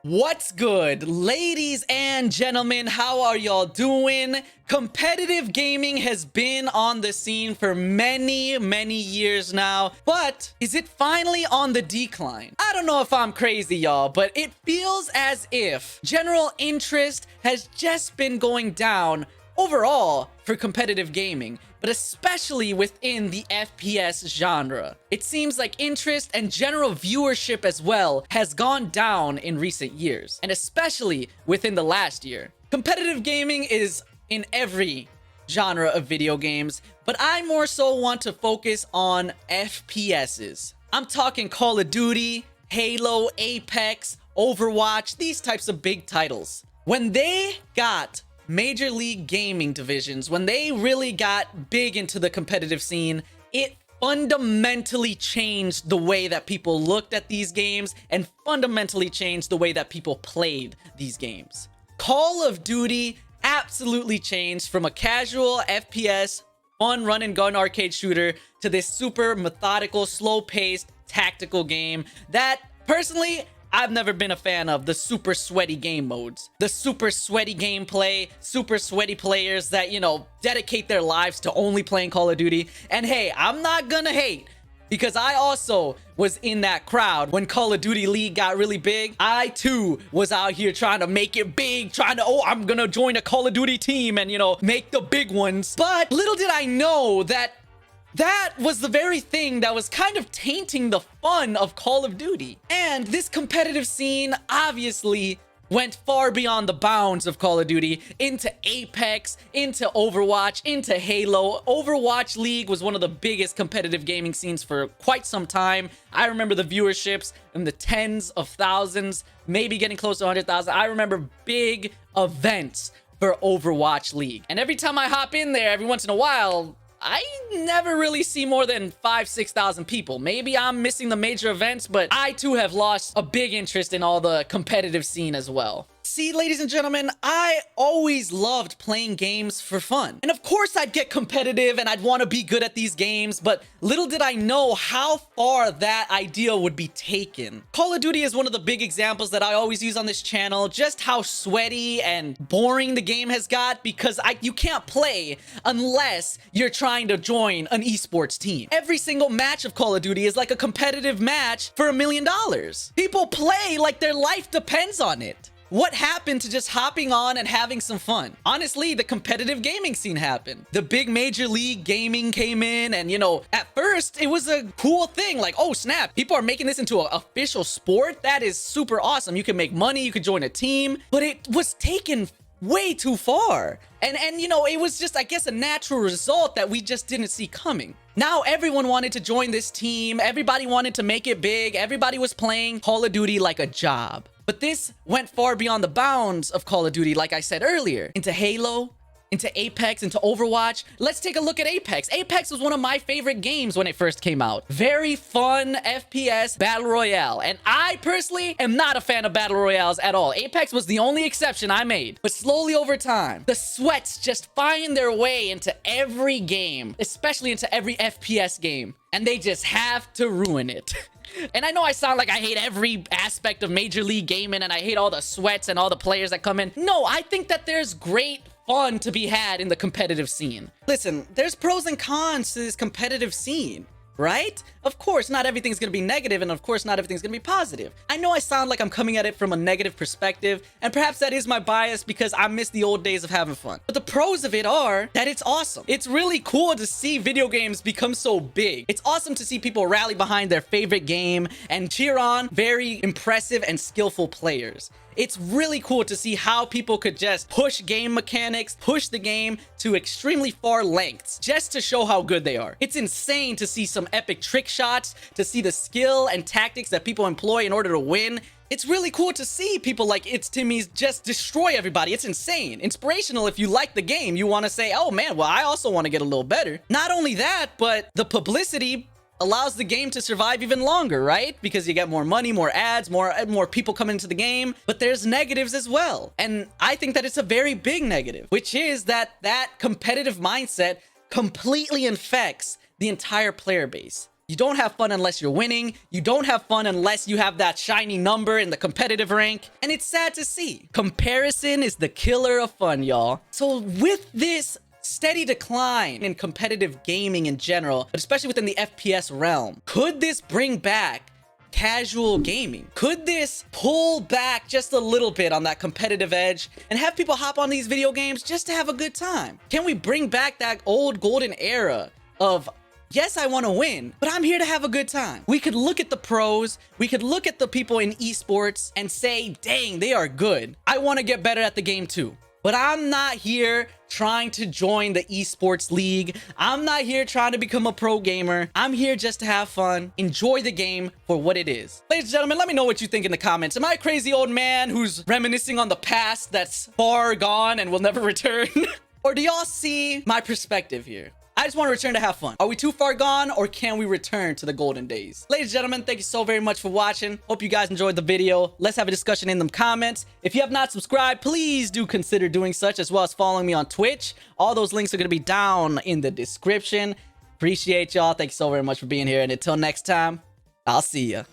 What's good, ladies and gentlemen? How are y'all doing? Competitive gaming has been on the scene for many years now, but is it finally on the decline? I don't know if I'm crazy, y'all, but it feels as if general interest has just been going down overall for competitive gaming, but especially within the FPS genre. It seems like interest and general viewership as well has gone down in recent years, and especially within the last year. Competitive gaming is in every genre of video games, but I more so want to focus on FPSs. I'm talking Call of Duty, Halo, Apex, Overwatch, these types of big titles. When they got Major League Gaming divisions, when they really got big into the competitive scene, it fundamentally changed the way that people looked at these games and fundamentally changed the way that people played these games. Call of Duty absolutely changed from a casual FPS, fun run and gun arcade shooter to this super methodical, slow-paced tactical game that personally I've never been a fan of. The super sweaty game modes, the super sweaty gameplay, super sweaty players that, dedicate their lives to only playing Call of Duty. And hey, I'm not gonna hate, because I also was in that crowd when Call of Duty League got really big. I too was out here trying to make it big, I'm gonna join a Call of Duty team and, make the big ones. But little did I know that was the very thing that was kind of tainting the fun of Call of Duty. And this competitive scene obviously went far beyond the bounds of Call of Duty into Apex, into Overwatch, into Halo. Overwatch League was one of the biggest competitive gaming scenes for quite some time. I remember the viewerships in the tens of thousands, maybe getting close to 100,000. I remember big events for Overwatch League. And every time I hop in there, every once in a while, I never really see more than 5,000-6,000 people. Maybe I'm missing the major events, but I too have lost a big interest in all the competitive scene as well. See, ladies and gentlemen, I always loved playing games for fun. And of course I'd get competitive and I'd want to be good at these games, but little did I know how far that idea would be taken. Call of Duty is one of the big examples that I always use on this channel, just how sweaty and boring the game has got, because you can't play unless you're trying to join an esports team. Every single match of Call of Duty is like a competitive match for $1 million. People play like their life depends on it. What happened to just hopping on and having some fun? Honestly, the competitive gaming scene happened. The big Major League Gaming came in and, at first it was a cool thing. Like, oh snap, people are making this into an official sport. That is super awesome. You can make money, you could join a team, but it was taken way too far. And it was just, I guess, a natural result that we just didn't see coming. Now everyone wanted to join this team. Everybody wanted to make it big. Everybody was playing Call of Duty like a job. But this went far beyond the bounds of Call of Duty, like I said earlier, into Halo, into Apex, into Overwatch. Let's take a look at Apex. Apex was one of my favorite games when it first came out. Very fun FPS battle royale. And I personally am not a fan of battle royales at all. Apex was the only exception I made. But slowly over time, the sweats just find their way into every game, especially into every FPS game. And they just have to ruin it. And I know I sound like I hate every aspect of Major League Gaming and I hate all the sweats and all the players that come in. No, I think that there's great fun to be had in the competitive scene. Listen, there's pros and cons to this competitive scene, right? Of course, not everything's gonna be negative, and of course, not everything's gonna be positive. I know I sound like I'm coming at it from a negative perspective, and perhaps that is my bias because I miss the old days of having fun. But the pros of it are that it's awesome. It's really cool to see video games become so big. It's awesome to see people rally behind their favorite game and cheer on very impressive and skillful players. It's really cool to see how people could just push game mechanics, push the game to extremely far lengths just to show how good they are. It's insane to see some epic trick shots, to see the skill and tactics that people employ in order to win. It's really cool to see people like It's Timmy's just destroy everybody. It's insane. Inspirational if you like the game. You want to say, oh man, well, I also want to get a little better. Not only that, but the publicity allows the game to survive even longer, right? Because you get more money, more ads, more people coming into the game. But there's negatives as well. And I think that it's a very big negative, which is that competitive mindset completely infects the entire player base. You don't have fun unless you're winning. You don't have fun unless you have that shiny number in the competitive rank. And it's sad to see. Comparison is the killer of fun, y'all. So with this steady decline in competitive gaming in general, but especially within the FPS realm, could this bring back casual gaming? Could this pull back just a little bit on that competitive edge and have people hop on these video games just to have a good time? Can we bring back that old golden era of, yes, I want to win, but I'm here to have a good time? We could look at the pros, we could look at the people in esports and say, dang, they are good. I want to get better at the game too. But I'm not here trying to join the esports league. I'm not here trying to become a pro gamer. I'm here just to have fun, enjoy the game for what it is. Ladies and gentlemen, let me know what you think in the comments. Am I a crazy old man who's reminiscing on the past that's far gone and will never return? Or do y'all see my perspective here? I just want to return to have fun. Are we too far gone, or can we return to the golden days? Ladies and gentlemen, thank you so very much for watching. Hope you guys enjoyed the video. Let's have a discussion in the comments. If you have not subscribed, please do consider doing such, as well as following me on Twitch. All those links are going to be down in the description. Appreciate y'all. Thank you so very much for being here. And until next time, I'll see ya.